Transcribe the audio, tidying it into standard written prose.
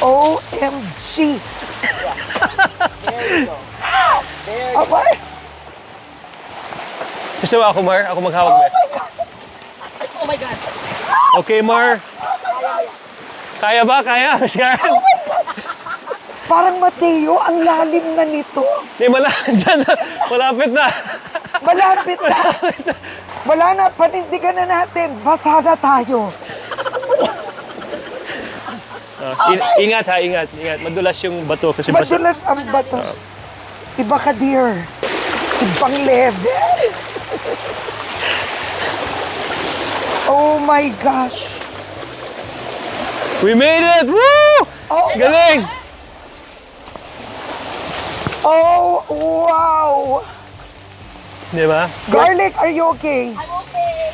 OMG! There you go. There you go. Amar! Gusto mo ako, Mar? Ako maghawak, Mar. Oh my God. Okay, Mar. Kaya ba? Kaya? Scarlett? Parang Mateo, ang lalim na nito. Hindi, dyan na. Malapit na. Malapit na. Wala na, panindigan na natin. Basa na tayo. Ingat ha, ingat. Madulas yung bato kasi basa. Madulas ang bato. Iba ka, dear. Ibang level. Oh my gosh. We made it! Woo! Oh, Galing! oh wow. Di ba? Garlic, are you okay? I'm